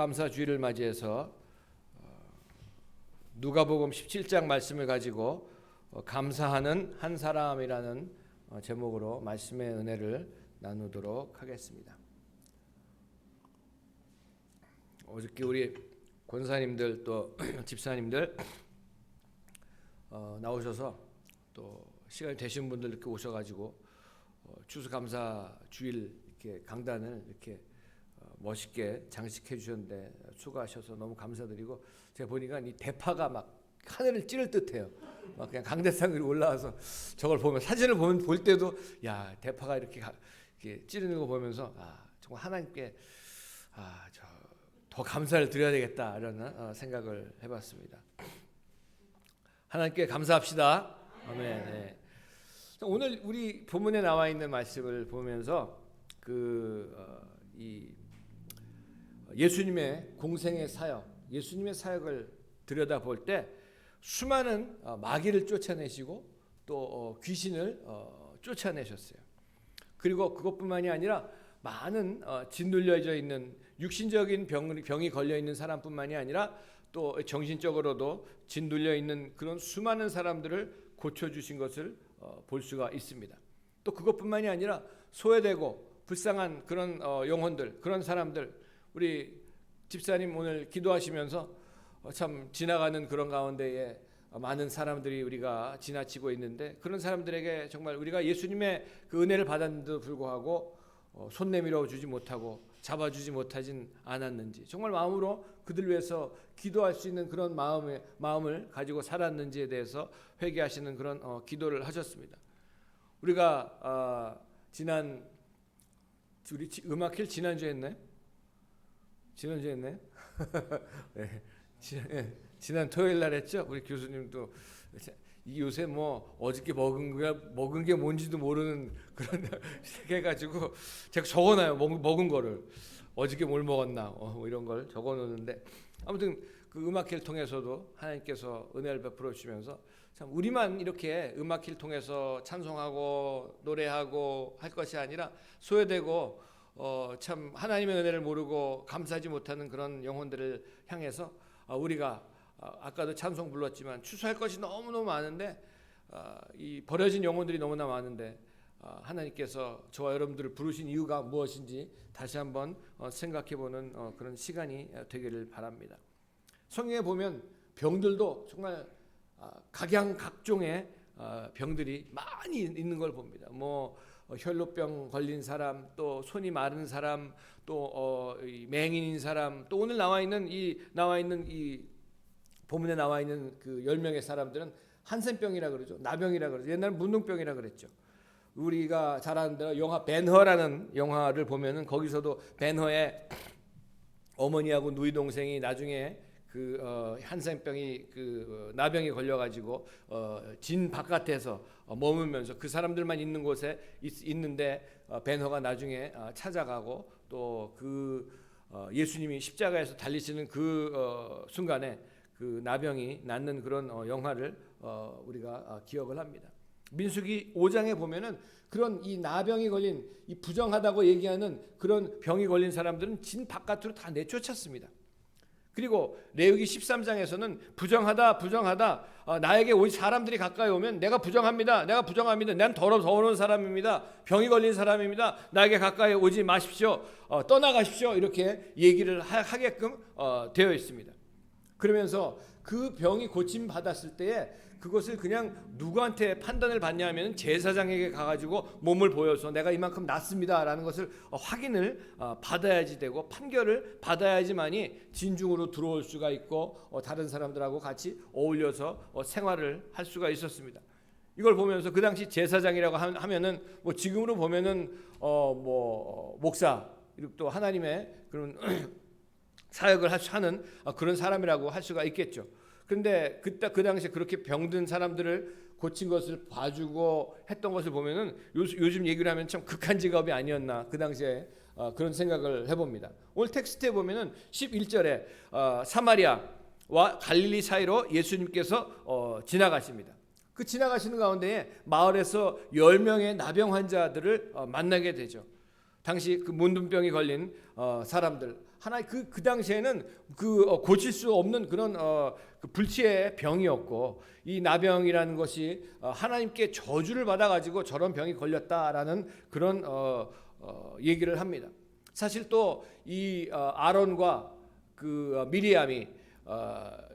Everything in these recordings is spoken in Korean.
추수감사주일을 맞이해서 누가복음 17장 말씀을 가지고 감사하는 한 사람이라는 제목으로 말씀의 은혜를 나누도록 하겠습니다. 어저께 우리 권사님들 또 집사님들 나오셔서 또 시간이 되신 분들 이렇게 오셔가지고 추수감사주일 이렇게 강단을 이렇게 멋있게 장식해 주셨는데 수고하셔서 너무 감사드리고, 제가 보니까 이 대파가 막 하늘을 찌를 듯해요. 막 그냥 강대상 위로 올라와서 저걸 보면, 사진을 볼 때도 야, 대파가 이렇게 찌르는 거 보면서 정말 하나님께 더 감사를 드려야 되겠다 이런 생각을 해봤습니다. 하나님께 감사합시다. 아멘. 네. 오늘 우리 본문에 나와 있는 말씀을 보면서 이 예수님의 공생의 사역, 예수님의 사역을 들여다볼 때 수많은 마귀를 쫓아내시고 또 귀신을 쫓아내셨어요. 그리고 그것뿐만이 아니라 많은 짓눌려져 있는 육신적인 병이 걸려 있는 사람뿐만이 아니라 또 정신적으로도 짓눌려 있는 그런 수많은 사람들을 고쳐주신 것을 볼 수가 있습니다. 또 그것뿐만이 아니라 소외되고 불쌍한 그런 영혼들, 그런 사람들, 우리 집사님 오늘 기도하시면서 참 지나가는 그런 가운데에 많은 사람들이 우리가 지나치고 있는데, 그런 사람들에게 정말 우리가 예수님의 그 은혜를 받았는데도 불구하고 손 내밀어 주지 못하고 잡아주지 못하진 않았는지, 정말 마음으로 그들 위해서 기도할 수 있는 그런 마음을 가지고 살았는지에 대해서 회개하시는 그런 기도를 하셨습니다. 우리가 우리 음악회 지난주에 했나요? 지난주에 했나요? 네. 지난 토요일 날 했죠. 우리 교수님도 요새 뭐 어저께 먹은 게 뭔지도 모르는 그런 해가지고 제가 적어놔요. 먹은 거를 어저께 뭘 먹었나 뭐 이런 걸 적어놓는데, 아무튼 그 음악회를 통해서도 하나님께서 은혜를 베풀어 주시면서 참 우리만 이렇게 음악회를 통해서 찬송하고 노래하고 할 것이 아니라 소외되고 참 하나님의 은혜를 모르고 감사하지 못하는 그런 영혼들을 향해서 우리가 아까도 찬송 불렀지만 추수할 것이 너무너무 많은데 이 버려진 영혼들이 너무나 많은데 하나님께서 저와 여러분들을 부르신 이유가 무엇인지 다시 한번 생각해보는 그런 시간이 되기를 바랍니다. 성경에 보면 병들도 정말 각양각종의 병들이 많이 있는 걸 봅니다. 뭐 혈루병 걸린 사람, 또 손이 마른 사람, 또 맹인인 사람, 또 오늘 나와 있는 이 본문에 나와 있는 그 10명의 사람들은 한센병이라 그러죠. 나병이라 그러죠. 옛날에 문둥병이라 그랬죠. 우리가 잘 아는 대로 영화 벤허라는 영화를 보면은 거기서도 벤허의 어머니하고 누이 동생이 나중에 한센병이 나병이 걸려가지고 진 바깥에서 머물면서 그 사람들만 있는 곳에 있는데 벤허가 나중에 찾아가고 또 예수님이 십자가에서 달리시는 그 순간에 그 나병이 낫는 그런 영화를 우리가 기억을 합니다. 민수기 5장에 보면은 그런 이 나병이 걸린, 이 부정하다고 얘기하는 그런 병이 걸린 사람들은 진 바깥으로 다 내쫓았습니다. 그리고 레위기 13장에서는 부정하다 나에게 오직 사람들이 가까이 오면 내가 부정합니다. 난 더러운 사람입니다. 병이 걸린 사람입니다. 나에게 가까이 오지 마십시오. 떠나가십시오. 이렇게 얘기를 하게끔 되어 있습니다. 그러면서 그 병이 고침 받았을 때에 그것을 그냥 누구한테 판단을 받냐면 제사장에게 가가지고 몸을 보여서 내가 이만큼 낫습니다라는 것을 확인을 받아야지 되고 판결을 받아야지만이 진중으로 들어올 수가 있고 다른 사람들하고 같이 어울려서 생활을 할 수가 있었습니다. 이걸 보면서 그 당시 제사장이라고 하면은 뭐 지금으로 보면은 뭐 목사, 그리고 또 하나님의 그런 사역을 하는 그런 사람이라고 할 수가 있겠죠. 그런데 그 당시에 그렇게 병든 사람들을 고친 것을 봐주고 했던 것을 보면은 요즘 얘기를 하면 참 극한 직업이 아니었나, 그 당시에 그런 생각을 해봅니다. 오늘 텍스트에 보면은 11절에 사마리아와 갈릴리 사이로 예수님께서 지나가십니다. 그 지나가시는 가운데에 마을에서 10명의 나병 환자들을 만나게 되죠. 당시 그 문둥병이 걸린 사람들, 하나 그 당시에는 고칠 수 없는 그런 그 불치의 병이었고, 이 나병이라는 것이 하나님께 저주를 받아가지고 저런 병이 걸렸다라는 그런 얘기를 합니다. 사실 또 이 아론과 그 미리암이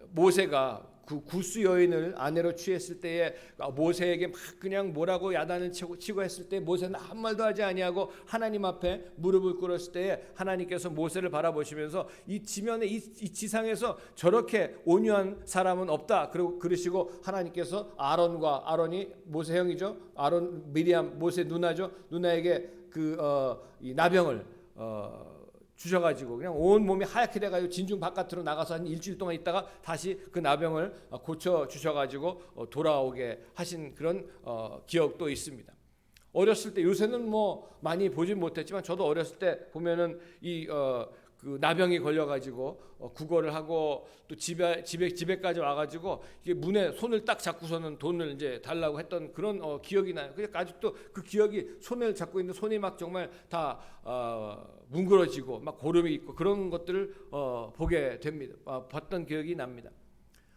모세가 그 구스 여인을 아내로 취했을 때에 모세에게 막 그냥 뭐라고 야단을 치고 했을 때 모세는 아무 말도 하지 아니하고 하나님 앞에 무릎을 꿇었을 때에 하나님께서 모세를 바라보시면서 이 지면에 이 지상에서 저렇게 온유한 사람은 없다 그러시고 하나님께서 아론이 모세 형이죠. 아론 미리암 모세 누나에게 이 나병을 주셔가지고 그냥 온 몸이 하얗게 돼가지고 진중 바깥으로 나가서 한 일주일 동안 있다가 다시 그 나병을 고쳐 주셔가지고 돌아오게 하신 그런 기억도 있습니다. 어렸을 때, 요새는 뭐 많이 보진 못했지만 저도 어렸을 때 보면은 그 나병이 걸려가지고 구걸을 하고 또 집에까지 와가지고 이게 문에 손을 딱 잡고서는 돈을 이제 달라고 했던 그런 기억이 나요. 그래서 아직도 그 기억이, 손을 잡고 있는 손이 막 정말 다 뭉그러지고 막 고름이 있고 그런 것들을 보게 됩니다. 봤던 기억이 납니다.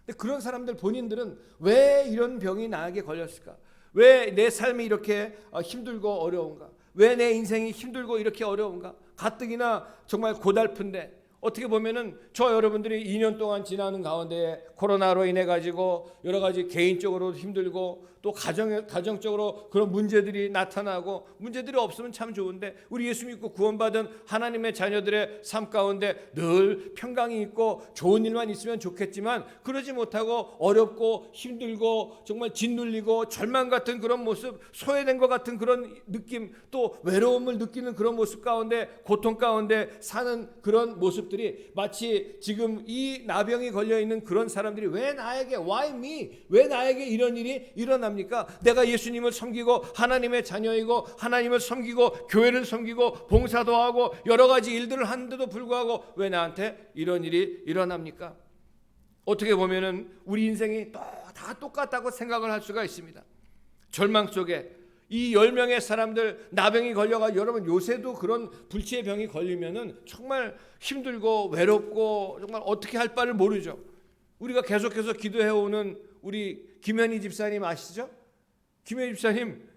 근데 그런 사람들 본인들은 왜 이런 병이 나에게 걸렸을까? 왜 내 삶이 이렇게 힘들고 어려운가? 왜 내 인생이 힘들고 이렇게 어려운가? 가뜩이나 정말 고달픈데, 어떻게 보면은 저 여러분들이 2년 동안 지나는 가운데 코로나로 인해 가지고 여러 가지 개인적으로 힘들고 또 가정적으로 그런 문제들이 나타나고, 문제들이 없으면 참 좋은데 우리 예수 믿고 구원받은 하나님의 자녀들의 삶 가운데 늘 평강이 있고 좋은 일만 있으면 좋겠지만 그러지 못하고 어렵고 힘들고 정말 짓눌리고 절망 같은 그런 모습, 소외된 것 같은 그런 느낌, 또 외로움을 느끼는 그런 모습 가운데, 고통 가운데 사는 그런 모습들이 마치 지금 이 나병이 걸려있는 그런 사람들이 왜 나에게, why me? 왜 나에게 이런 일이 일어납니까? 내가 예수님을 섬기고 하나님의 자녀이고 하나님을 섬기고 교회를 섬기고 봉사도 하고 여러 가지 일들을 하는데도 불구하고 왜 나한테 이런 일이 일어납니까? 어떻게 보면은 우리 인생이 다 똑같다고 생각을 할 수가 있습니다. 절망 속에 이 10명의 사람들 나병이 걸려가, 여러분 요새도 그런 불치의 병이 걸리면은 정말 힘들고 외롭고 정말 어떻게 할 바를 모르죠. 우리가 계속해서 기도해오는 우리 김현희 집사님 아시죠? 김현희 집사님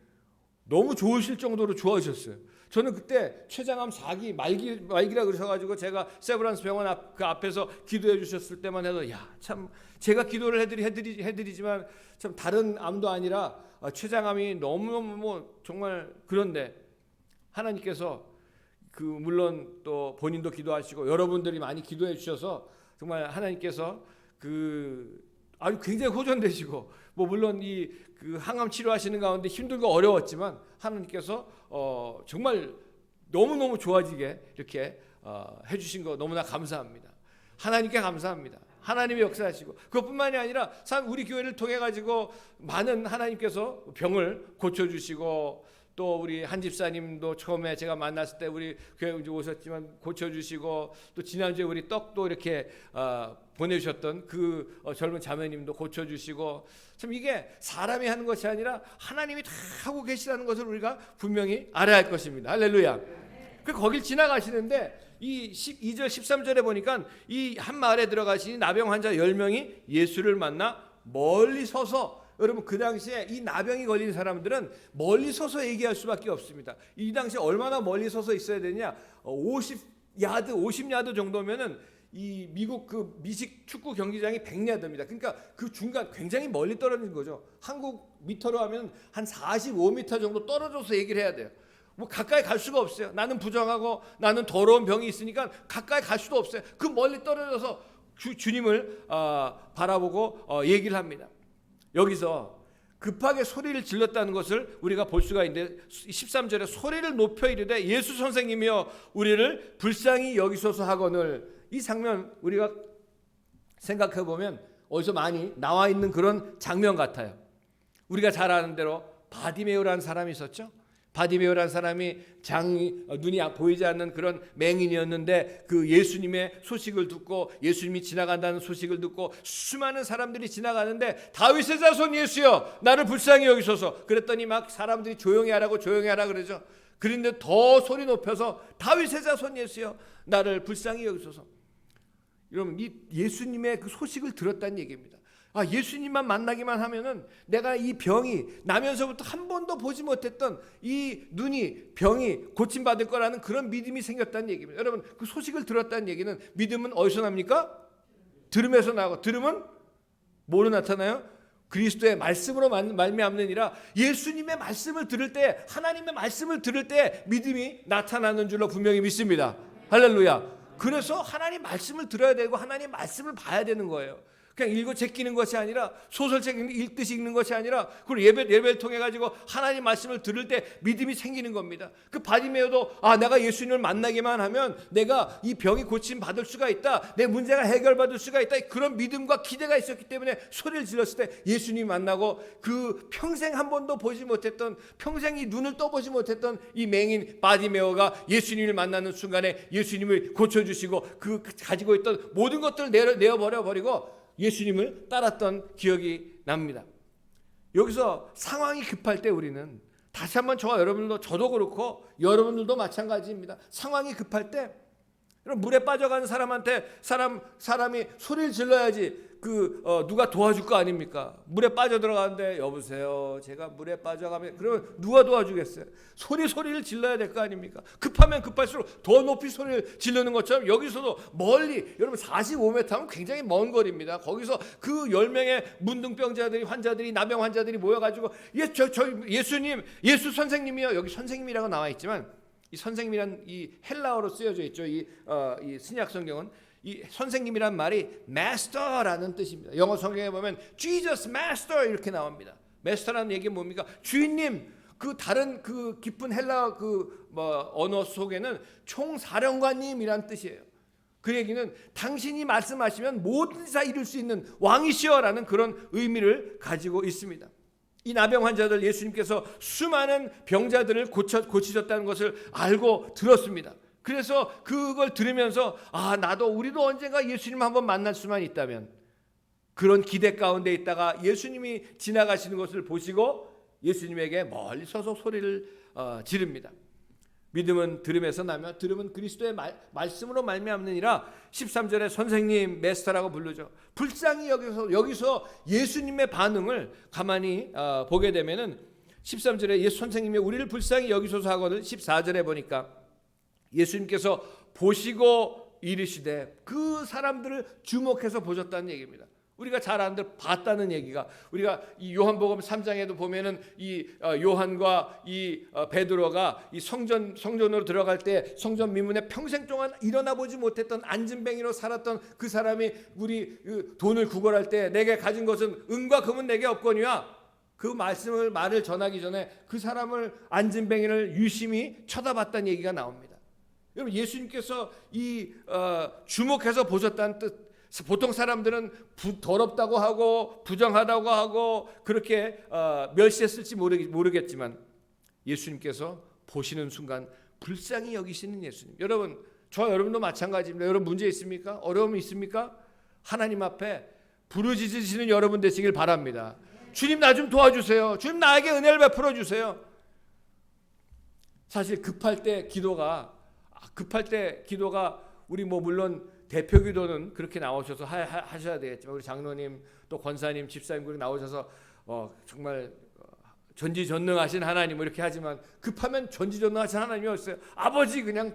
너무 좋으실 정도로 좋아지셨어요. 저는 그때 췌장암 4기 말기라 그러셔가지고 제가 세브란스 병원 그 앞에서 기도해 주셨을 때만 해도 참 제가 기도를 해드리지만 참 다른 암도 아니라 췌장암이 너무너무 정말, 그런데 하나님께서 물론 또 본인도 기도하시고 여러분들이 많이 기도해 주셔서 정말 하나님께서 아주 굉장히 호전되시고, 뭐 물론 그 항암 치료하시는 가운데 힘들고 어려웠지만 하나님께서 정말 너무너무 좋아지게 이렇게 해주신 거 너무나 감사합니다. 하나님께 감사합니다. 하나님이 역사하시고, 그것뿐만이 아니라 우리 교회를 통해 가지고 많은 하나님께서 병을 고쳐주시고, 또 우리 한 집사님도 처음에 제가 만났을 때 우리 교회 오셨지만 고쳐주시고, 또 지난주에 우리 떡도 이렇게 보내주셨던 그 젊은 자매님도 고쳐주시고, 참 이게 사람이 하는 것이 아니라 하나님이 다 하고 계시다는 것을 우리가 분명히 알아야 할 것입니다. 할렐루야. 거길 지나가시는데 이 12절 13절에 보니까 이 한 마을에 들어가신 나병 환자 10명이 예수를 만나 멀리 서서, 여러분 그 당시에 이 나병이 걸린 사람들은 멀리 서서 얘기할 수밖에 없습니다. 이 당시에 얼마나 멀리 서서 있어야 되냐? 50야드 정도면은 이 미국 그 미식 축구 경기장이 100야드입니다. 그러니까 그 중간 굉장히 멀리 떨어진 거죠. 한국 미터로 하면 한 45m 정도 떨어져서 얘기를 해야 돼요. 뭐 가까이 갈 수가 없어요. 나는 부정하고 나는 더러운 병이 있으니까 가까이 갈 수도 없어요. 그 멀리 떨어져서 주님을 바라보고 얘기를 합니다. 여기서 급하게 소리를 질렀다는 것을 우리가 볼 수가 있는데, 13절에 소리를 높여 이르되 예수 선생님이여 우리를 불쌍히 여기소서 하거늘, 이 장면 우리가 생각해 보면 어디서 많이 나와 있는 그런 장면 같아요. 우리가 잘 아는 대로 바디메오라는 사람이 있었죠. 바디메오라는 사람이 눈이 보이지 않는 그런 맹인이었는데, 그 예수님의 소식을 듣고 예수님이 지나간다는 소식을 듣고 수많은 사람들이 지나가는데 다윗의 자손 예수여 나를 불쌍히 여기소서, 그랬더니 막 사람들이 조용히 하라 그러죠. 그런데 더 소리 높여서 다윗의 자손 예수여 나를 불쌍히 여기소서. 여러분 이 예수님의 그 소식을 들었다는 얘기입니다. 예수님만 만나기만 하면은 내가 이 병이 나면서부터 한 번도 보지 못했던 이 병이 고침받을 거라는 그런 믿음이 생겼다는 얘기입니다. 여러분 그 소식을 들었다는 얘기는, 믿음은 어디서 납니까? 들음에서 나고, 들음은 뭐로 나타나요? 그리스도의 말씀으로 말미암느니라. 예수님의 말씀을 들을 때, 하나님의 말씀을 들을 때 믿음이 나타나는 줄로 분명히 믿습니다. 할렐루야. 그래서 하나님 말씀을 들어야 되고 하나님 말씀을 봐야 되는 거예요. 그냥 읽고 제끼는 것이 아니라, 소설책 읽듯이 읽는 것이 아니라, 그리고 예배를 통해 가지고 하나님 말씀을 들을 때 믿음이 생기는 겁니다. 그 바디메오도 내가 예수님을 만나기만 하면 내가 이 병이 고침 받을 수가 있다, 내 문제가 해결받을 수가 있다, 그런 믿음과 기대가 있었기 때문에 소리를 질렀을 때 예수님 만나고, 그 평생 한 번도 보지 못했던, 평생 이 눈을 떠보지 못했던 이 맹인 바디메오가 예수님을 만나는 순간에 예수님을 고쳐주시고 그 가지고 있던 모든 것들을 내어버려버리고 예수님을 따랐던 기억이 납니다. 여기서 상황이 급할 때 우리는 다시 한번 저와 여러분들도, 저도 그렇고 여러분들도 마찬가지입니다. 상황이 급할 때 물에 빠져가는 사람한테 사람이 소리를 질러야지 누가 도와줄 거 아닙니까? 물에 빠져 들어가는데 여보세요, 제가 물에 빠져가면, 그러면 누가 도와주겠어요? 소리를 질러야 될 거 아닙니까? 급하면 급할수록 더 높이 소리를 지르는 것처럼 여기서도 멀리, 여러분 45m면 굉장히 먼 거리입니다. 거기서 그 10명의 문둥병자들이, 환자들이, 나병 환자들이 모여가지고 예수님, 예수 선생님이요, 여기 선생님이라고 나와 있지만 이 선생님이란 이 헬라어로 쓰여져 있죠. 이 신약 성경은 이 선생님이란 말이 master라는 뜻입니다. 영어 성경에 보면 Jesus Master 이렇게 나옵니다. master라는 얘기는 뭡니까? 주인님. 그 다른 그 깊은 헬라 언어 속에는 총사령관님이란 뜻이에요. 그 얘기는 당신이 말씀하시면 모든 다 이룰 수 있는 왕이시여라는 그런 의미를 가지고 있습니다. 이 나병 환자들, 예수님께서 수많은 병자들을 고치셨다는 것을 알고 들었습니다. 그래서 그걸 들으면서 우리도 언젠가 예수님 한번 만날 수만 있다면, 그런 기대 가운데 있다가 예수님이 지나가시는 것을 보시고 예수님에게 멀리 서서 소리를 지릅니다. 믿음은 들음에서 나며 들음은 그리스도의 말씀으로 말미암느니라. 13절에 선생님, 메스터라고 부르죠. 불쌍히 여기서 예수님의 반응을 가만히 보게 되면은 13절에 예수 선생님이 우리를 불쌍히 여기소서 하거든. 14절에 보니까 예수님께서 보시고 이르시되, 그 사람들을 주목해서 보셨다는 얘기입니다. 우리가 잘 아는 대로 봤다는 얘기가, 우리가 이 요한복음 3장에도 보면은 이 요한과 이 베드로가 이 성전으로 들어갈 때 성전 미문에 평생 동안 일어나 보지 못했던 안진뱅이로 살았던 그 사람이 우리 돈을 구걸할 때 내게 가진 것은 은과 금은 내게 없거니와, 그 말을 전하기 전에 그 사람을, 안진뱅이를 유심히 쳐다봤다는 얘기가 나옵니다. 여러분 예수님께서 이 주목해서 보셨다는 뜻, 보통 사람들은 더럽다고 하고 부정하다고 하고 그렇게 멸시했을지 모르겠지만 예수님께서 보시는 순간 불쌍히 여기시는 예수님. 여러분, 여러분도 마찬가지입니다. 여러분 문제 있습니까? 어려움이 있습니까? 하나님 앞에 부르짖으시는 여러분 되시길 바랍니다. 주님 나 좀 도와주세요. 주님 나에게 은혜를 베풀어 주세요. 사실 급할 때 기도가 우리 물론 대표 기도는 그렇게 나오셔서 하셔야 되겠지만, 우리 장로님 또 권사님, 집사님 그렇게 나오셔서 정말 전지전능하신 하나님 이렇게 하지만, 급하면 전지전능하신 하나님이 없어요. 아버지 그냥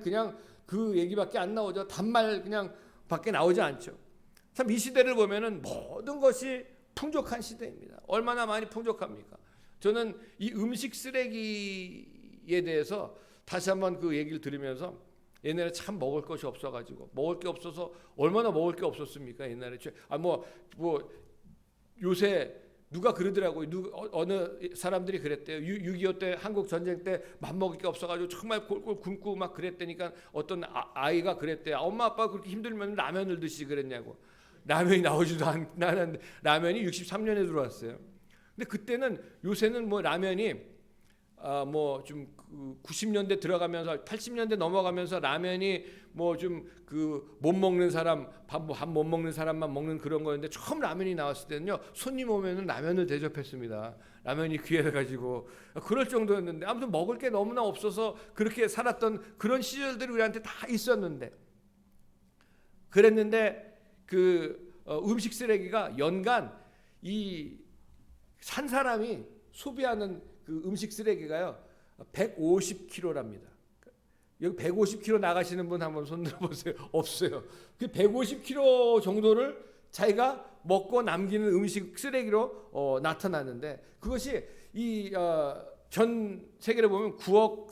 그 얘기밖에 안 나오죠. 단말 그냥 밖에 나오지 않죠. 참 이 시대를 보면은 모든 것이 풍족한 시대입니다. 얼마나 많이 풍족합니까? 저는 이 음식 쓰레기에 대해서 다시 한번 그 얘기를 들으면서, 옛날에 참 먹을 것이 없어가지고, 먹을 게 없어서 얼마나 먹을 게 없었습니까? 옛날에 요새 누가 그러더라고요. 어느 사람들이 그랬대요. 6.25 때 한국 전쟁 때 맘먹을 게 없어가지고 정말 꼴꼴 굶고 막 그랬다니까, 어떤 아이가 그랬대요. 엄마 아빠가 그렇게 힘들면 라면을 드시지 그랬냐고. 라면이 나오지도 않았는데, 라면이 63년에 들어왔어요. 근데 그때는, 요새는 라면이 뭐 좀 90년대 들어가면서 80년대 넘어가면서 라면이 뭐 좀 못 먹는 사람 밥 못 먹는 사람만 먹는 그런 거였는데 처음 라면이 나왔을 때는요 손님 오면은 라면을 대접했습니다. 라면이 귀해가지고 그럴 정도였는데 아무튼 먹을 게 너무나 없어서 그렇게 살았던 그런 시절들이 우리한테 다 있었는데 그랬는데 음식 쓰레기가 연간 이 산 사람이 소비하는 그 음식 쓰레기가요 150kg랍니다. 여기 150kg 나가시는 분 한번 손 들어보세요. 없어요. 그 150kg 정도를 자기가 먹고 남기는 음식 쓰레기로 나타나는데 그것이 전 세계를 보면 9억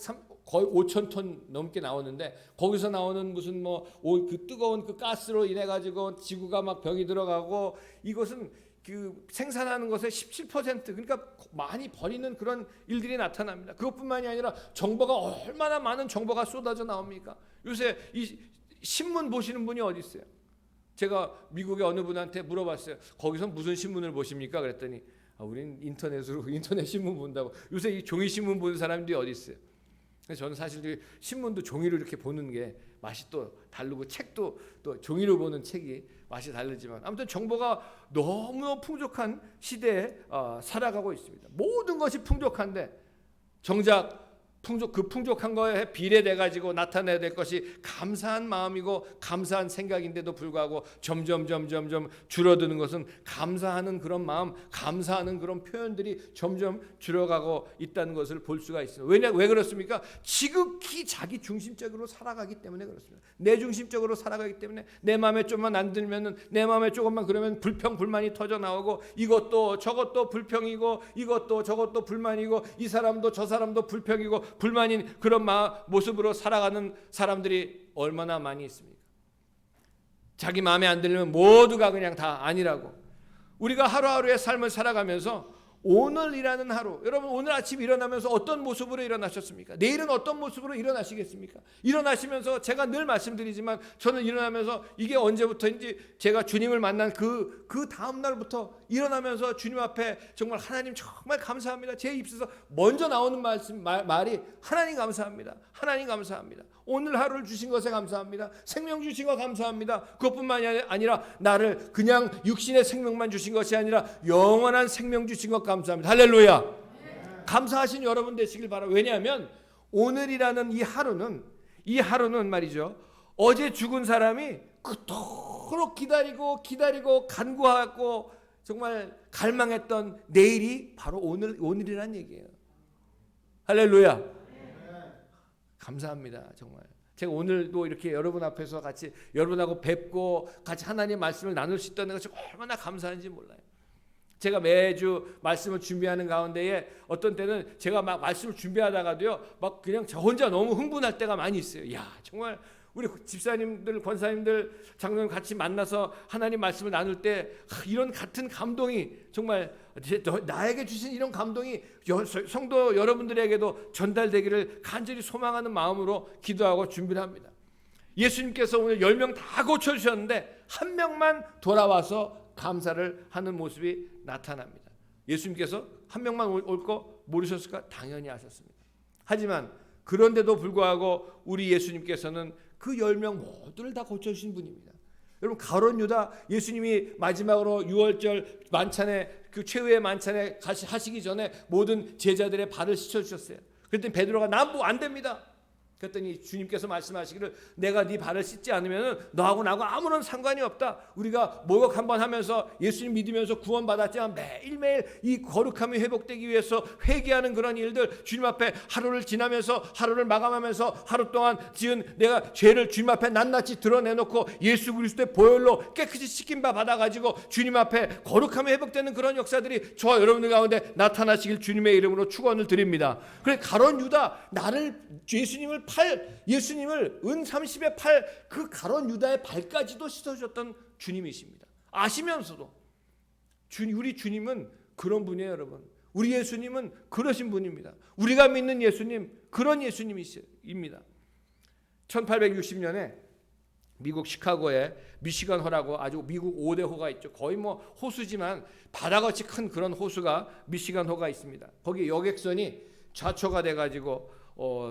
거의 5천 톤 넘게 나오는데 거기서 나오는 무슨 그 뜨거운 그 가스로 인해 가지고 지구가 막 병이 들어가고 이것은 그 생산하는 것의 17% 그러니까 많이 버리는 그런 일들이 나타납니다. 그것뿐만이 아니라 정보가 얼마나 많은 정보가 쏟아져 나옵니까? 요새 이 신문 보시는 분이 어디 있어요? 제가 미국의 어느 분한테 물어봤어요. 거기서 무슨 신문을 보십니까? 그랬더니 우리는 인터넷 신문 본다고. 요새 이 종이 신문 보는 사람들이 어디 있어요? 그래서 저는 사실 신문도 종이로 이렇게 보는 게 맛이 또 다르고 책도 또 종이로 보는 책이 맛이 다르지만 아무튼 정보가 너무 풍족한 시대에 살아가고 있습니다. 모든 것이 풍족한데 정작 그 풍족한 거에 비례돼 가지고 나타내야 될 것이 감사한 마음이고 감사한 생각인데도 불구하고 점점 줄어드는 것은 감사하는 그런 마음, 감사하는 그런 표현들이 점점 줄어가고 있다는 것을 볼 수가 있습니다. 왜 그렇습니까? 지극히 자기 중심적으로 살아가기 때문에 그렇습니다. 내 중심적으로 살아가기 때문에 내 마음에 좀만 안 들면은 내 마음에 조금만 그러면 불평불만이 터져 나오고 이것도 저것도 불평이고 이것도 저것도 불만이고 이 사람도 저 사람도 불평이고 불만인 그런 모습으로 살아가는 사람들이 얼마나 많이 있습니까? 자기 마음에 안 들면 모두가 그냥 다 아니라고. 우리가 하루하루의 삶을 살아가면서 오늘이라는 하루, 여러분 오늘 아침 일어나면서 어떤 모습으로 일어나셨습니까? 내일은 어떤 모습으로 일어나시겠습니까? 일어나시면서 제가 늘 말씀드리지만 저는 일어나면서 이게 언제부터인지 제가 주님을 만난 그 다음 날부터 일어나면서 주님 앞에 정말 하나님 정말 감사합니다. 제 입에서 먼저 나오는 말이 하나님 감사합니다. 하나님 감사합니다. 오늘 하루를 주신 것에 감사합니다. 생명 주신 것 감사합니다. 그것뿐만이 아니라 나를 그냥 육신의 생명만 주신 것이 아니라 영원한 생명 주신 것 감사합니다. 할렐루야. 네. 감사하신 여러분 되시길 바랍니다. 왜냐하면 오늘이라는 이 하루는 말이죠. 어제 죽은 사람이 그토록 기다리고 간구하고 정말 갈망했던 내일이 바로 오늘이란 얘기예요. 할렐루야. 감사합니다. 정말 제가 오늘도 이렇게 여러분 앞에서 같이 여러분하고 뵙고 같이 하나님 말씀을 나눌 수 있다는 것이 얼마나 감사한지 몰라요. 제가 매주 말씀을 준비하는 가운데에 어떤 때는 제가 막 말씀을 준비하다가도요 막 그냥 저 혼자 너무 흥분할 때가 많이 있어요. 야 정말 우리 집사님들, 권사님들, 장로님 같이 만나서 하나님 말씀을 나눌 때 이런 같은 감동이 정말 나에게 주신 이런 감동이 성도 여러분들에게도 전달되기를 간절히 소망하는 마음으로 기도하고 준비를 합니다. 예수님께서 오늘 10명 다 고쳐주셨는데 한 명만 돌아와서 감사를 하는 모습이 나타납니다. 예수님께서 한 명만 올 거 모르셨을까? 당연히 아셨습니다. 하지만 그런데도 불구하고 우리 예수님께서는 그 10명 모두를 다 고쳐주신 분입니다. 여러분 가룟 유다 예수님이 마지막으로 6월절 만찬에 그 최후의 만찬에 하시기 전에 모든 제자들의 발을 씻어주셨어요. 그랬더니 베드로가 난 뭐 안 됩니다. 그랬더니 주님께서 말씀하시기를 내가 네 발을 씻지 않으면 너하고 나하고 아무런 상관이 없다. 우리가 목욕 한번 하면서 예수님 믿으면서 구원받았지만 매일매일 이 거룩함이 회복되기 위해서 회개하는 그런 일들 주님 앞에 하루를 지나면서 하루를 마감하면서 하루 동안 지은 내가 죄를 주님 앞에 낱낱이 드러내놓고 예수 그리스도의 보혈로 깨끗이 씻긴 바 받아가지고 주님 앞에 거룩함이 회복되는 그런 역사들이 저와 여러분들 가운데 나타나시길 주님의 이름으로 축원을 드립니다. 그래 가룟 유다 예수님을 은 30에 팔 그 가룟 유다의 발까지도 씻어주셨던 주님이십니다. 아시면서도 우리 주님은 그런 분이에요. 여러분 우리 예수님은 그러신 분입니다. 우리가 믿는 예수님 그런 예수님입니다. 1860년에 미국 시카고에 미시건호라고 아주 미국 5대 호가 있죠. 거의 뭐 호수지만 바다같이 큰 그런 호수가 미시건호가 있습니다. 거기 여객선이 좌초가 돼가지고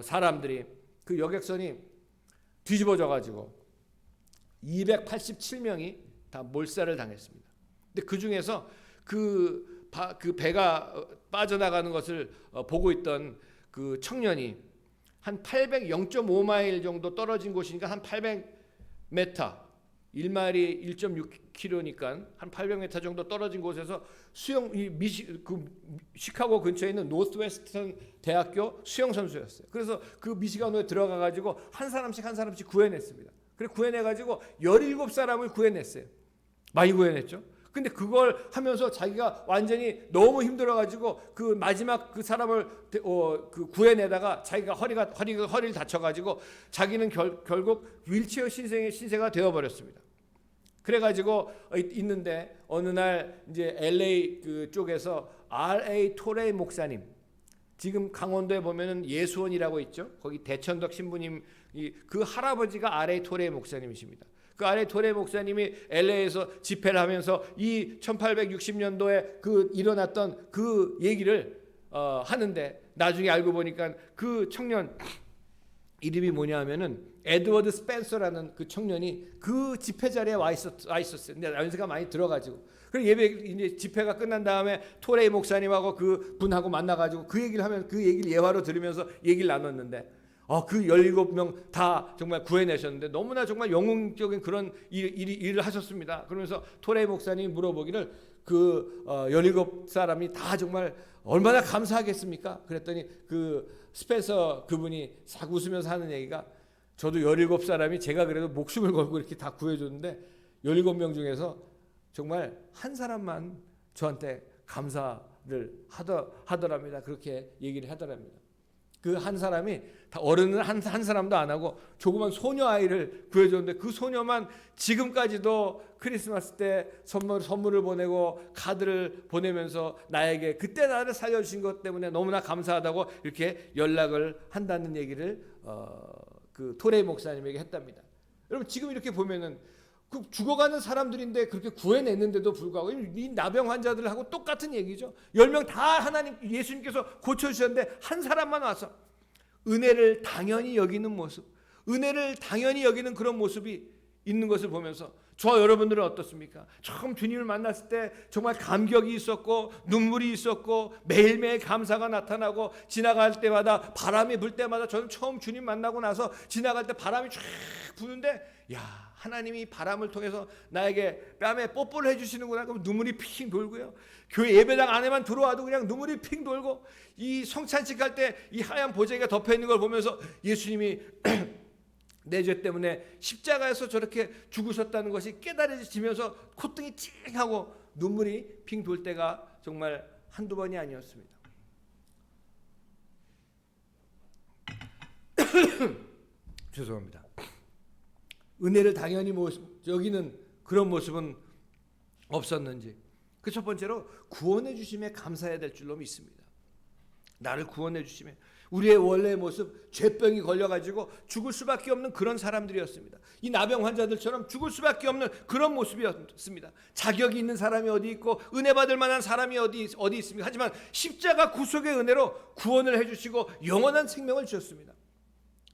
사람들이 그 여객선이 뒤집어져 가지고 287명이 다 몰살을 당했습니다. 근데 그 중에서 그 배가 빠져나가는 것을 보고 있던 그 청년이 한 0.5마일 정도 떨어진 곳이니까 한 800m, 1마일이 1.6km니까 한 800m 정도 떨어진 곳에서 시카고 근처에 있는 노스웨스턴 대학교 수영 선수였어요. 그래서 그 미시간호에 들어가 가지고 한 사람씩 구해냈습니다. 그래 구해내 가지고 17사람을 구해냈어요. 많이 구해냈죠. 근데 그걸 하면서 자기가 완전히 너무 힘들어가지고 그 마지막 그 사람을 그 구해내다가 자기가 허리를 다쳐가지고 자기는 결국 휠체어 신세가 되어버렸습니다. 그래가지고 있는데 어느 날 이제 LA 그 쪽에서 R.A. 토레이 목사님, 지금 강원도에 보면은 예수원이라고 있죠. 거기 대천덕 신부님 그 할아버지가 R.A. 토레이 목사님이십니다. 그 R.A. 토레이 목사님이 LA에서 집회를 하면서 이 1860년도에 그 일어났던 그 얘기를 하는데 나중에 알고 보니까 그 청년 이름이 뭐냐 하면은 에드워드 스펜서라는 그 청년이 그 집회 자리에 와 있었어요. 근데 연세가 많이 들어가지고 그리고 이제 집회가 끝난 다음에 토레이 목사님하고 그 분하고 만나가지고 그 얘기를 하면 그 얘기를 예화로 들으면서 얘기를 나눴는데 그 17명 다 정말 구해내셨는데 너무나 정말 영웅적인 그런 일을 하셨습니다. 그러면서 토레이 목사님이 물어보기를 그 17사람이 다 정말 얼마나 감사하겠습니까? 그랬더니 그 스펜서 그분이 싹 웃으면서 하는 얘기가 저도 17사람이 제가 그래도 목숨을 걸고 이렇게 다 구해줬는데 17명 중에서 정말 한 사람만 저한테 감사를 하더랍니다. 그렇게 얘기를 하더랍니다. 그 한 사람이 다 어른은 한 사람도 안 하고 조그만 소녀 아이를 구해줬는데 그 소녀만 지금까지도 크리스마스 때 선물을 보내고 카드를 보내면서 나에게 그때 나를 살려주신 것 때문에 너무나 감사하다고 이렇게 연락을 한다는 얘기를 그 토레이 목사님에게 했답니다. 여러분 지금 이렇게 보면은 그 죽어가는 사람들인데 그렇게 구해냈는데도 불구하고 이 나병 환자들하고 똑같은 얘기죠. 10명 다 하나님 예수님께서 고쳐주셨는데 한 사람만 와서 은혜를 당연히 여기는 모습, 은혜를 당연히 여기는 그런 모습이 있는 것을 보면서 저와 여러분들은 어떻습니까? 처음 주님을 만났을 때 정말 감격이 있었고 눈물이 있었고 매일매일 감사가 나타나고 지나갈 때마다 바람이 불 때마다 저는 처음 주님 만나고 나서 지나갈 때 바람이 쫙 부는데 야 하나님이 바람을 통해서 나에게 뺨에 뽀뽀를 해주시는구나. 그럼 눈물이 핑 돌고요. 교회 예배당 안에만 들어와도 그냥 눈물이 핑 돌고 이 성찬식 할 때 이 하얀 보자기가 덮여 있는 걸 보면서 예수님이 내 죄 때문에 십자가에서 저렇게 죽으셨다는 것이 깨달아지면서 콧등이 찡하고 눈물이 핑 돌 때가 정말 한두 번이 아니었습니다. 죄송합니다. 은혜를 당연히 여기는 그런 모습은 없었는지 그 첫 번째로 구원해 주심에 감사해야 될 줄로 믿습니다. 나를 구원해 주시면 우리의 원래의 모습 죄병이 걸려가지고 죽을 수밖에 없는 그런 사람들이었습니다. 이 나병 환자들처럼 죽을 수밖에 없는 그런 모습이었습니다. 자격이 있는 사람이 어디 있고 은혜 받을 만한 사람이 어디 있습니까? 하지만 십자가 구속의 은혜로 구원을 해주시고 영원한 생명을 주셨습니다.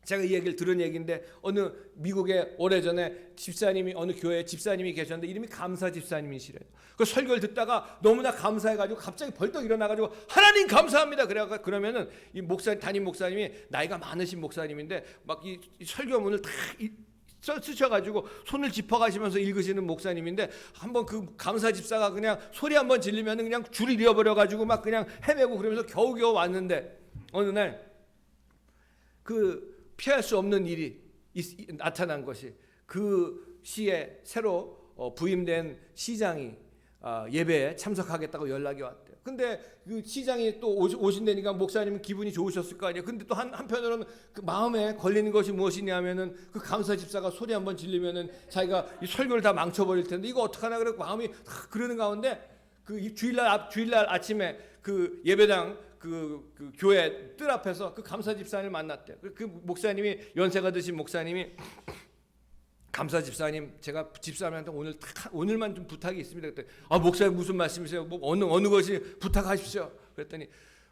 제가 이 얘기를 들은 얘기인데 어느 미국에 오래전에 집사님이 어느 교회에 집사님이 계셨는데 이름이 감사 집사님이시래요. 그 설교를 듣다가 너무나 감사해가지고 갑자기 벌떡 일어나가지고 하나님 감사합니다. 그러면은 이 담임 목사님이 나이가 많으신 목사님인데 막 이 설교문을 다 쓰셔가지고 손을 짚어가시면서 읽으시는 목사님인데 한번 그 감사 집사가 그냥 소리 한번 질리면은 그냥 줄을 잃어버려가지고 막 그냥 헤매고 그러면서 겨우겨우 왔는데 어느 날 그 피할 수 없는 일이 나타난 것이 그 시에 새로 부임된 시장이 예배에 참석하겠다고 연락이 왔대요. 근데 그 시장이 또 오신다니까 목사님은 기분이 좋으셨을 거 아니에요. 근데 또 한편으로는 그 마음에 걸리는 것이 무엇이냐면은 그 감사 집사가 소리 한번 질리면은 자기가 이 설교를 다 망쳐버릴 텐데 이거 어떡하나 그러고 마음이 그러는 가운데 그 주일날 아침에 그 예배당 그 교회 뜰 앞에서 그 감사 집사님을 만났대요. 그 목사님이 연세가 드신 목사님이 감사 집사님 제가 집사님한테 오늘만 좀 부탁이 있습니다. 그랬더니 목사님 무슨 말씀이세요? 뭐 어느 것이 부탁하십시오. 그랬더니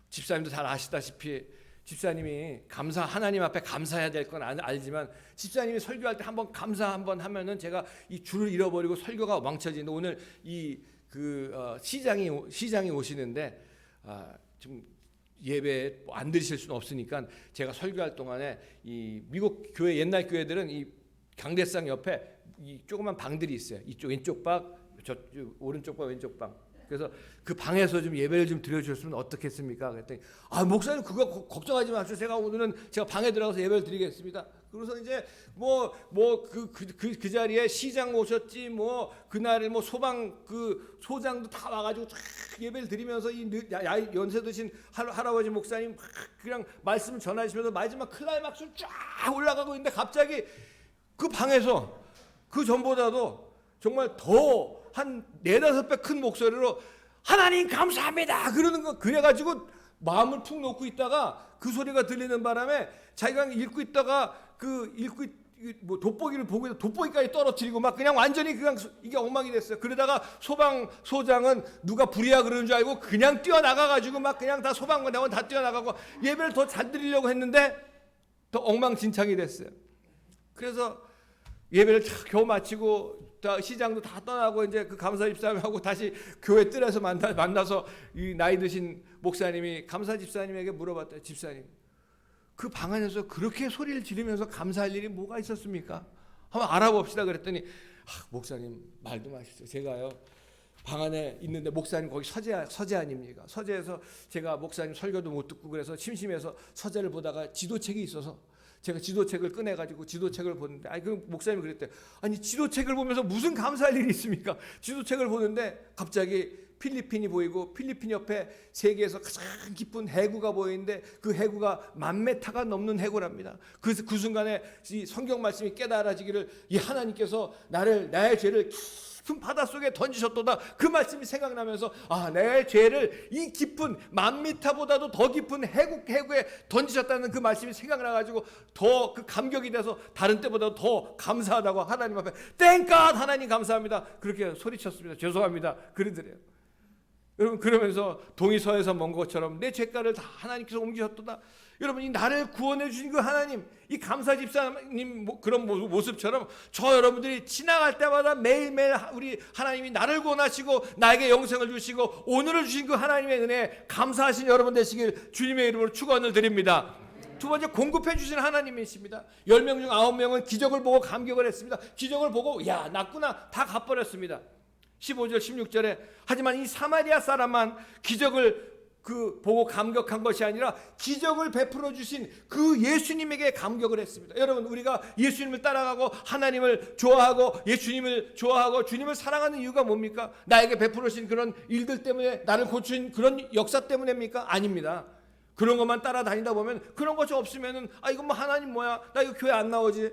집사님도 잘 아시다시피 집사님이 하나님 앞에 감사해야 될 건 알지만 집사님이 설교할 때 한번 감사 한번 하면은 제가 이 줄을 잃어버리고 설교가 망쳐지는데 오늘 시장이 오시는데 좀 예배 안 드실 수는 없으니까 제가 설교할 동안에 이 미국 교회 옛날 교회들은 이 강대상 옆에 이 조그만 방들이 있어요. 이쪽 왼쪽 방, 저 오른쪽 방, 왼쪽 방. 그래서 그 방에서 좀 예배를 좀 드려주셨으면 어떻겠습니까? 그랬더니 목사님 그거 걱정하지 마세요. 제가 방에 들어가서 예배를 드리겠습니다. 그래서 이제 그 자리에 시장 오셨지 그날 소방 소장도 다 와가지고 쫙 예배를 드리면서 이 연세 드신 할아버지 목사님 그냥 말씀을 전하시면서 마지막 클라이막스를 쫙 올라가고 있는데 갑자기 그 방에서 그 전보다도 정말 더 한 4-5배 큰 목소리로 하나님 감사합니다 그러는 거 그래가지고 마음을 푹 놓고 있다가 그 소리가 들리는 바람에 자기가 읽고 있다가 돋보기를 보고 돋보기까지 떨어뜨리고 막 그냥 완전히 그냥 이게 엉망이 됐어요. 그러다가 소방소장은 누가 불이야 그러는 줄 알고 그냥 뛰어나가가지고 막 그냥 다 소방관대원 다 뛰어나가고 예배를 더 잘 드리려고 했는데 더 엉망진창이 됐어요. 그래서 예배를 겨우 마치고 시장도 다 떠나고 이제 그 감사 집사님하고 다시 교회 뜰에서 만나서 이 나이 드신 목사님이 감사 집사님에게 물어봤대요. 집사님, 그 방 안에서 그렇게 소리를 지르면서 감사할 일이 뭐가 있었습니까? 한번 알아봅시다. 그랬더니 목사님 말도 마십시오. 제가요 방 안에 있는데 목사님 거기 서재 아닙니까? 서재에서 제가 목사님 설교도 못 듣고 그래서 심심해서 서재를 보다가 지도책이 있어서 제가 지도책을 꺼내가지고 지도책을 보는데 그 목사님이 그랬대요. 아니 지도책을 보면서 무슨 감사할 일이 있습니까? 지도책을 보는데 갑자기 필리핀이 보이고 필리핀 옆에 세계에서 가장 깊은 해구가 보이는데 그 해구가 10,000m가 넘는 해구랍니다. 그 순간에 이 성경 말씀이 깨달아지기를 이 하나님께서 나의 죄를 깊은 바닷속에 던지셨도다. 그 말씀이 생각나면서 내 죄를 이 깊은 10,000m보다도 더 깊은 해구에 던지셨다는 그 말씀이 생각나가지고 더 그 감격이 돼서 다른 때보다 더 감사하다고 하나님 앞에 땡갓 하나님 감사합니다 그렇게 소리쳤습니다. 죄송합니다 그러더래요. 여러분 그러면서 동이서에서 먼 것처럼 내 죄가를 다 하나님께서 옮기셨도다. 여러분 이 나를 구원해 주신 그 하나님, 이 감사 집사님 그런 모습처럼 저 여러분들이 지나갈 때마다 매일매일 우리 하나님이 나를 구원하시고 나에게 영생을 주시고 오늘을 주신 그 하나님의 은혜에 감사하신 여러분 되시길 주님의 이름으로 축원을 드립니다. 두 번째, 공급해 주신 하나님이십니다. 10명 중 9명은 기적을 보고 감격을 했습니다. 기적을 보고 야 낫구나 다 갚버렸습니다. 15절 16절에 하지만 이 사마리아 사람만 기적을 보고 감격한 것이 아니라 기적을 베풀어 주신 그 예수님에게 감격을 했습니다. 여러분 우리가 예수님을 따라가고 하나님을 좋아하고 예수님을 좋아하고 주님을 사랑하는 이유가 뭡니까? 나에게 베풀어 주신 그런 일들 때문에 나를 고친 그런 역사 때문입니까? 아닙니다. 그런 것만 따라다니다 보면 그런 것이 없으면은 이거 하나님 뭐야? 나 이거 교회 안 나오지?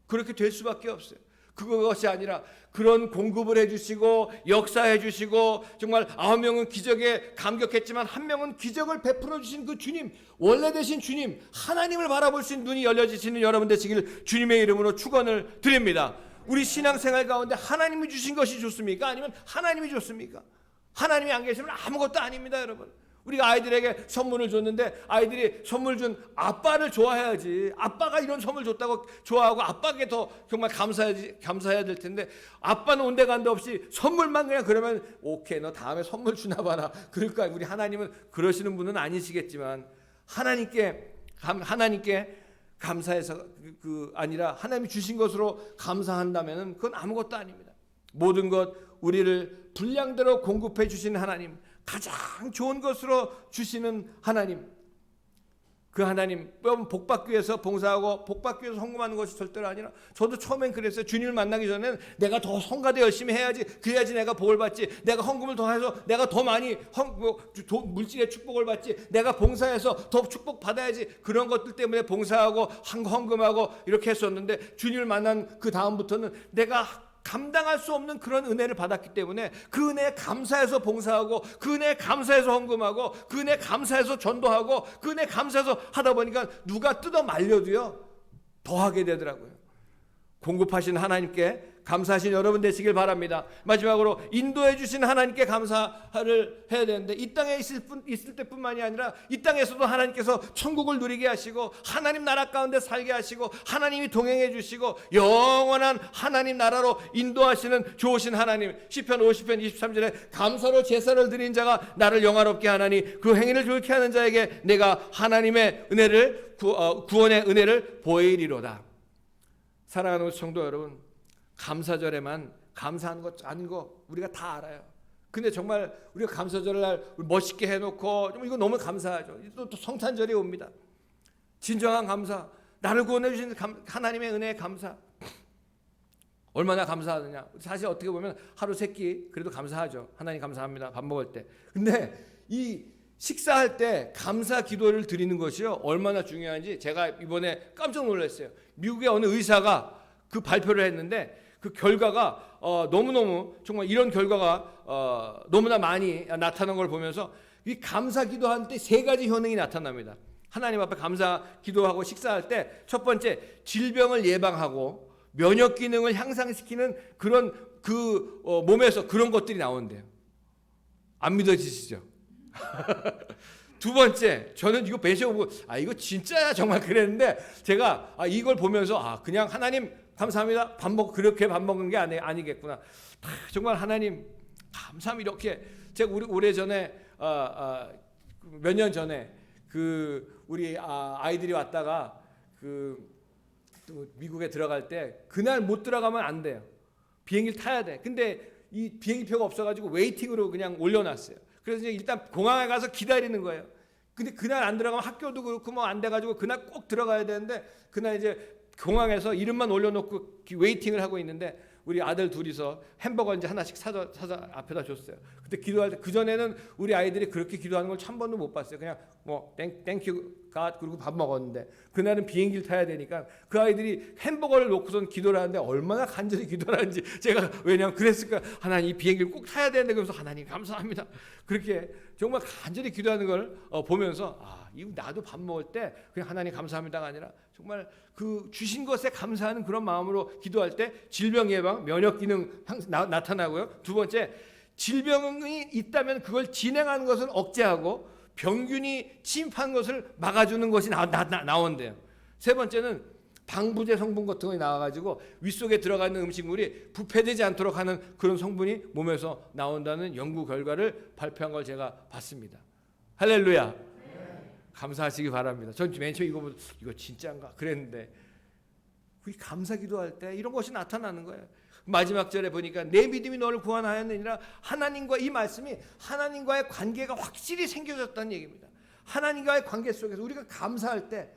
그렇게 될 수밖에 없어요. 그것이 아니라 그런 공급을 해주시고 역사해 주시고 정말 9명은 기적에 감격했지만 1명은 기적을 베풀어 주신 그 주님, 원래 되신 주님 하나님을 바라볼 수 있는 눈이 열려지시는 여러분 되시길 주님의 이름으로 축원을 드립니다. 우리 신앙생활 가운데 하나님이 주신 것이 좋습니까? 아니면 하나님이 좋습니까? 하나님이 안 계시면 아무것도 아닙니다. 여러분 우리가 아이들에게 선물을 줬는데 아이들이 선물 준 아빠를 좋아해야지. 아빠가 이런 선물 줬다고 좋아하고 아빠에게 더 정말 감사해야 될 텐데 아빠는 온데간데 없이 선물만 그냥 그러면 오케이 너 다음에 선물 주나 봐라. 그럴까? 우리 하나님은 그러시는 분은 아니시겠지만 하나님께 감사해서 아니라 하나님이 주신 것으로 감사한다면 그건 아무것도 아닙니다. 모든 것 우리를 분량대로 공급해 주시는 하나님, 가장 좋은 것으로 주시는 하나님, 그 하나님 복받기 위해서 봉사하고 복받기 위해서 헌금하는 것이 절대로 아니라 저도 처음엔 그랬어요. 주님을 만나기 전에는 내가 더 성가대 열심히 해야지 그래야지 내가 복을 받지, 내가 헌금을 더 해서 내가 더 많이 물질의 축복을 받지, 내가 봉사해서 더 축복 받아야지, 그런 것들 때문에 봉사하고 헌금하고 이렇게 했었는데 주님을 만난 그 다음부터는 내가 감당할 수 없는 그런 은혜를 받았기 때문에 그 은혜에 감사해서 봉사하고 그 은혜에 감사해서 헌금하고 그 은혜에 감사해서 전도하고 그 은혜에 감사해서 하다 보니까 누가 뜯어 말려도요 더 하게 되더라고요. 공급하신 하나님께 감사하신 여러분 되시길 바랍니다. 마지막으로 인도해 주신 하나님께 감사를 해야 되는데, 이 땅에 있을 때뿐만이 아니라 이 땅에서도 하나님께서 천국을 누리게 하시고 하나님 나라 가운데 살게 하시고 하나님이 동행해 주시고 영원한 하나님 나라로 인도하시는 좋으신 하나님. 시편 50편 23절에 감사로 제사를 드린 자가 나를 영화롭게 하나니 그 행위를 좋게 하는 자에게 내가 하나님의 은혜를 구원의 은혜를 보이리로다. 사랑하는 성도 여러분, 감사절에만 감사하는 것 아닌 거 우리가 다 알아요. 근데 정말 우리가 감사절을 날 멋있게 해놓고 좀 이거 너무 감사하죠. 또 성탄절이 옵니다. 진정한 감사, 나를 구원해 주신 하나님의 은혜에 감사. 얼마나 감사하느냐. 사실 어떻게 보면 하루 세 끼 그래도 감사하죠. 하나님 감사합니다, 밥 먹을 때. 근데 이 식사할 때 감사 기도를 드리는 것이요 얼마나 중요한지 제가 이번에 깜짝 놀랐어요. 미국의 어느 의사가 그 발표를 했는데 그 결과가 너무너무 정말 이런 결과가 너무나 많이 나타난 걸 보면서 이 감사 기도할 때 세 가지 효능이 나타납니다. 하나님 앞에 감사 기도하고 식사할 때 첫 번째, 질병을 예방하고 면역 기능을 향상시키는 그런 몸에서 그런 것들이 나온대요. 안 믿어지시죠? 두 번째, 저는 이거 배셔보고 이거 진짜야 정말 그랬는데 제가 이걸 보면서 그냥 하나님 감사합니다, 그렇게 밥 먹은 게 아니겠구나. 정말 하나님 감사합니다. 이렇게 제가 오래전에 몇 년 전에 우리 아이들이 왔다가 미국에 들어갈 때 그날 못 들어가면 안 돼요. 비행기를 타야 돼. 근데 이 비행기표가 없어가지고 웨이팅으로 그냥 올려놨어요. 그래서 이제 일단 공항에 가서 기다리는 거예요. 근데 그날 안 들어가면 학교도 그렇고 뭐 안 돼가지고 그날 꼭 들어가야 되는데, 그날 이제 공항에서 이름만 올려놓고 웨이팅을 하고 있는데 우리 아들 둘이서 햄버거 이제 하나씩 사서 앞에다 줬어요. 그때 기도할 때, 그전에는 우리 아이들이 그렇게 기도하는 걸 한 번도 못 봤어요. 그냥 뭐 땡큐 갓 그리고 밥 먹었는데, 그날은 비행기를 타야 되니까 그 아이들이 햄버거를 놓고선 기도를 하는데 얼마나 간절히 기도를 하는지 제가, 왜냐하면 그랬을까, 하나님 이 비행기를 꼭 타야 되는데, 그래서 하나님 감사합니다, 그렇게 정말 간절히 기도하는 걸 보면서 이거 나도 밥 먹을 때 그냥 하나님 감사합니다가 아니라 정말 그 주신 것에 감사하는 그런 마음으로 기도할 때 질병 예방, 면역 기능 나타나고요. 두 번째, 질병이 있다면 그걸 진행하는 것은 억제하고 병균이 침입하는 것을 막아주는 것이 나온대요. 세 번째는 방부제 성분 같은 거 나와가지고 윗속에 들어가 있는 음식물이 부패되지 않도록 하는 그런 성분이 몸에서 나온다는 연구 결과를 발표한 걸 제가 봤습니다. 할렐루야. 감사하시기 바랍니다. 전 맨 처음에 이거 진짜인가 그랬는데, 감사 기도할 때 이런 것이 나타나는 거예요. 마지막 절에 보니까 내 믿음이 너를 구원하였느니라, 하나님과 이 말씀이 하나님과의 관계가 확실히 생겨졌다는 얘기입니다. 하나님과의 관계 속에서 우리가 감사할 때,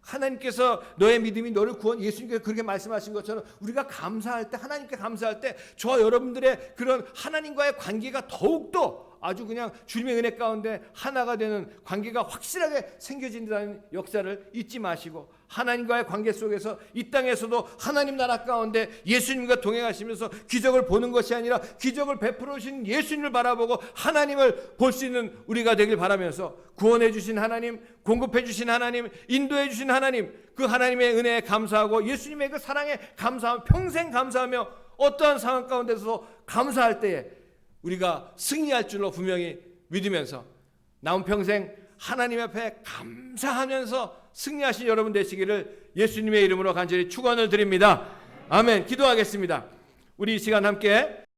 하나님께서 너의 믿음이 너를 예수님께서 그렇게 말씀하신 것처럼 우리가 감사할 때, 하나님께 감사할 때 저와 여러분들의 그런 하나님과의 관계가 더욱더 아주 그냥 주님의 은혜 가운데 하나가 되는 관계가 확실하게 생겨진다는 역사를 잊지 마시고, 하나님과의 관계 속에서 이 땅에서도 하나님 나라 가운데 예수님과 동행하시면서 기적을 보는 것이 아니라 기적을 베풀어 주신 예수님을 바라보고 하나님을 볼 수 있는 우리가 되길 바라면서, 구원해 주신 하나님, 공급해 주신 하나님, 인도해 주신 하나님, 그 하나님의 은혜에 감사하고 예수님의 그 사랑에 감사하며 평생 감사하며 어떠한 상황 가운데서 감사할 때에 우리가 승리할 줄로 분명히 믿으면서 남은 평생 하나님 앞에 감사하면서 승리하신 여러분 되시기를 예수님의 이름으로 간절히 축원을 드립니다. 아멘. 기도하겠습니다. 우리 이 시간 함께